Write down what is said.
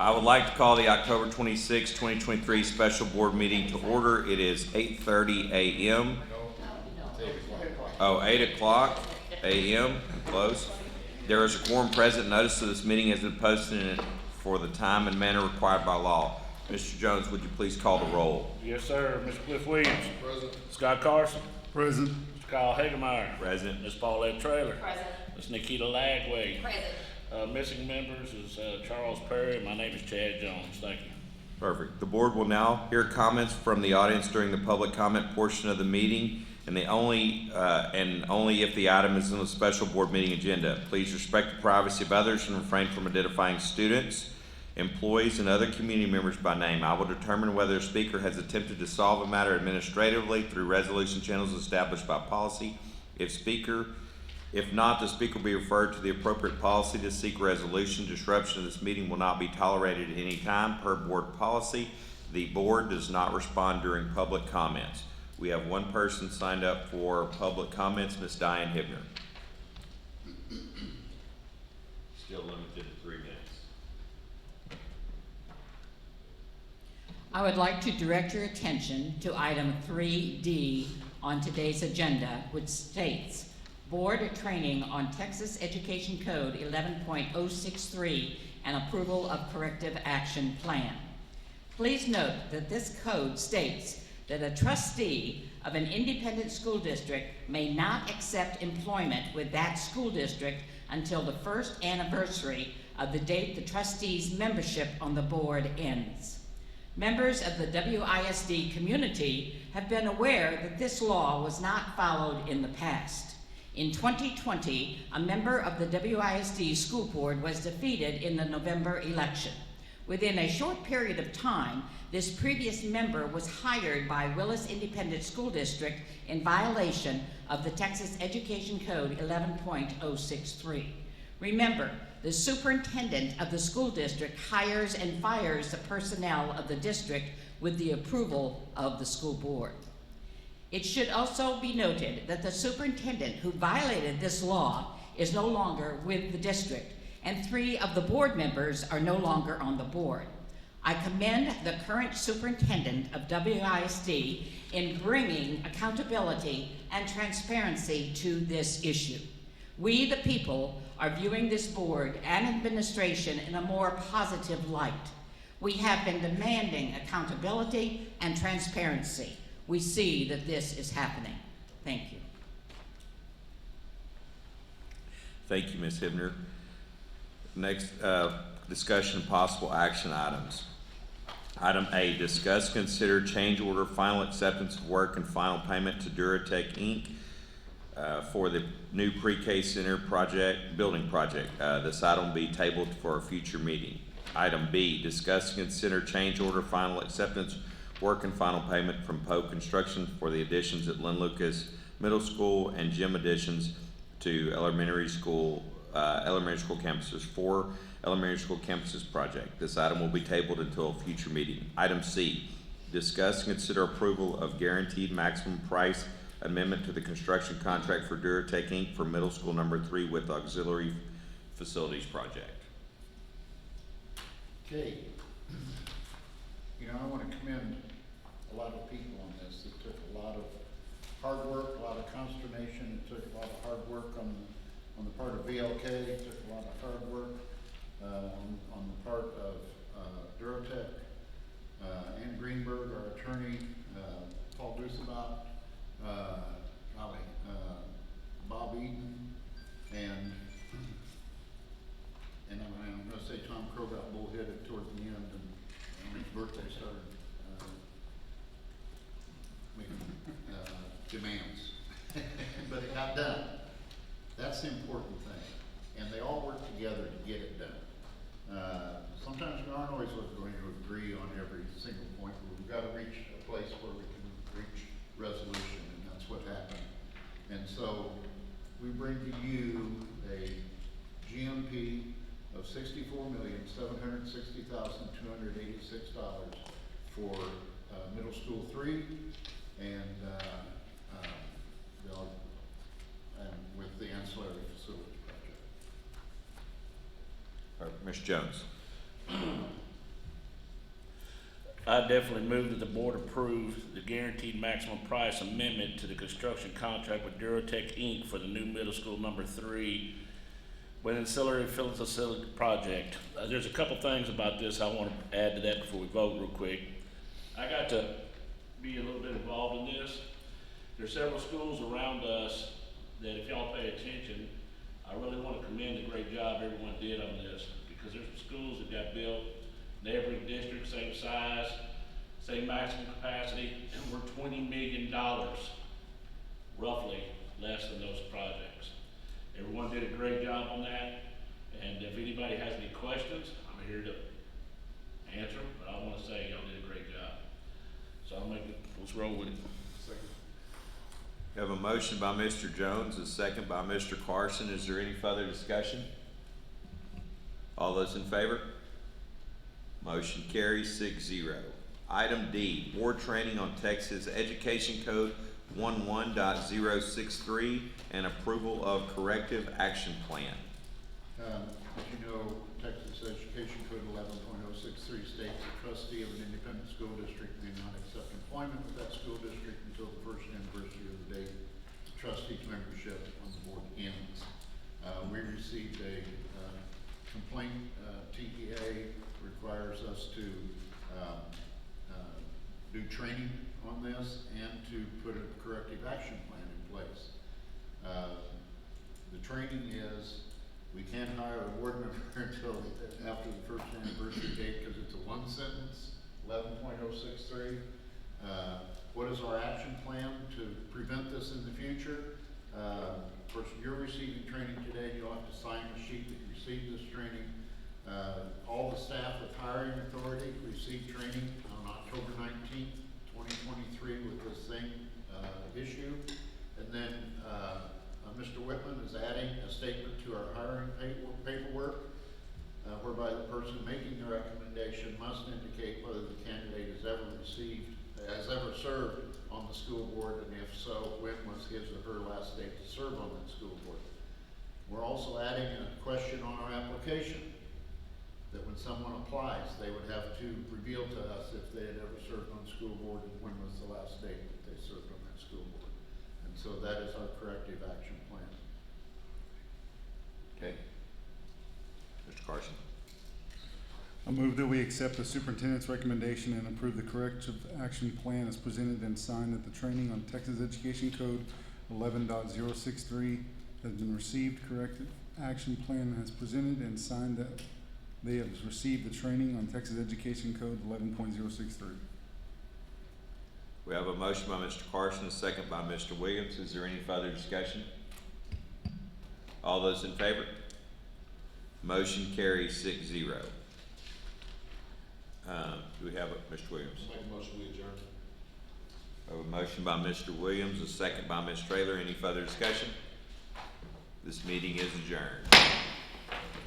I would like to call the October 26, 2023 special board meeting to order. It is 8:30 a.m. Oh, 8 o'clock a.m. Close. There is a quorum present. Notice of this meeting has been posted for the time and manner required by law. Mr. Jones, would you please call the roll? Yes, sir. Mr. Cliff Williams. Present. Scott Carson. Present. Mr. Kyle Hagemeyer. Present. Ms. Paulette Traylor. Present. Ms. Nikita Lagway. Present. Missing members is Charles Perry. My name is Chad Jones. Thank you. Perfect. The board will now hear comments from the audience during the public comment portion of the meeting, and only if the item is on the special board meeting agenda. Please respect the privacy of others and refrain from identifying students, employees, and other community members by name. I will determine whether a speaker has attempted to solve a matter administratively through resolution channels established by policy. If not, the speaker will be referred to the appropriate policy to seek resolution. Disruption of this meeting will not be tolerated at any time. Per board policy, the board does not respond during public comments. We have one person signed up for public comments, Ms. Diane Hibner. Still limited to 3 minutes. I would like to direct your attention to item 3D on today's agenda, which states Board Training on Texas Education Code 11.063 and approval of corrective action plan. Please note that this code states that a trustee of an independent school district may not accept employment with that school district until the first anniversary of the date the trustee's membership on the board ends. Members of the WISD community have been aware that this law was not followed in the past. In 2020, a member of the WISD school board was defeated in the November election. Within a short period of time, this previous member was hired by Willis Independent School District in violation of the Texas Education Code 11.063. Remember, the superintendent of the school district hires and fires the personnel of the district with the approval of the school board. It should also be noted that the superintendent who violated this law is no longer with the district, and 3 of the board members are no longer on the board. I commend the current superintendent of WISD in bringing accountability and transparency to this issue. We, the people, are viewing this board and administration in a more positive light. We have been demanding accountability and transparency. We see that this is happening. Thank you. Thank you, Ms. Hibner. Next, discussion of possible action items. Item A, discuss, consider change order, final acceptance of work, and final payment to Duratech, Inc. For the new pre-K center building project. This item will be tabled for a future meeting. Item B, discuss, consider change order, final acceptance, work, and final payment from Poe Construction for the additions at Lynn Lucas Middle School and gym additions to elementary school campuses, 4 elementary school campuses project. This item will be tabled until a future meeting. Item C, discuss and consider approval of guaranteed maximum price amendment to the construction contract for Duratech, Inc. for middle school number 3 with auxiliary facilities project. Okay. I want to commend a lot of people on this. It took a lot of hard work, a lot of consternation. It took a lot of hard work on the part of VLK. It took a lot of hard work on the part of Duratech, Ann Greenberg, our attorney, Paul Dusabat, Bob Eaton, and I'm going to say Tom Crow got bullheaded towards the end, and on his birthday started making demands. But it got done. That's the important thing. And they all work together to get it done. Sometimes we aren't always going to agree on every single point, but we've got to reach a place where we can reach resolution, and that's what happened. And so we bring to you a GMP of $64,760,286 for middle school 3 and with the ancillary facilities project. Ms. Jones. I definitely move that the board approve the guaranteed maximum price amendment to the construction contract with Durotech Inc. for the new middle school number 3 with ancillary facility project. There's a couple things about this I want to add to that before we vote real quick. I got to be a little bit involved in this. There's several schools around us that if y'all pay attention, I really want to commend the great job everyone did on this, because there's schools that got built, neighboring districts, same size, same maximum capacity, and we're $20 million, roughly, less than those projects. Everyone did a great job on that, and if anybody has any questions, I'm here to answer them, but I want to say y'all did a great job. So let's roll with it. We have a motion by Mr. Jones, a second by Mr. Carson. Is there any further discussion? All those in favor? Motion carries 6-0. Item D, board training on Texas Education Code 11.063 and approval of corrective action plan. As you know, Texas Education Code 11.063 states the trustee of an independent school district may not accept employment with that school district until the first anniversary of the date the trustee's membership on the board ends. We received a complaint. TEA requires us to do training on this and to put a corrective action plan in place. The training is, we can't hire a board member until after the first anniversary date because it's a one sentence, 11.063. What is our action plan to prevent this in the future? Of course, you're receiving training today. You'll have to sign the sheet that you received this training. All the staff with hiring authority received training on October 19th, 2023 with the same issue. And then Mr. Whitman is adding a statement to our hiring paperwork whereby the person making the recommendation must indicate whether the candidate has ever served on the school board, and if so, when was his or her last day to serve on that school board. We're also adding a question on our application that when someone applies, they would have to reveal to us if they had ever served on the school board and when was the last date that they served on that school board. And so that is our corrective action plan. Okay. Mr. Carson. I move that we accept the superintendent's recommendation and approve the corrective action plan as presented and signed that the training on Texas Education Code 11.063 has been received. Corrective action plan has presented and signed that they have received the training on Texas Education Code 11.063. We have a motion by Mr. Carson, a second by Mr. Williams. Is there any further discussion? All those in favor? Motion carries 6-0. Do we have it, Mr. Williams? Make a motion, we adjourn. I have a motion by Mr. Williams, a second by Ms. Traylor. Any further discussion? This meeting is adjourned.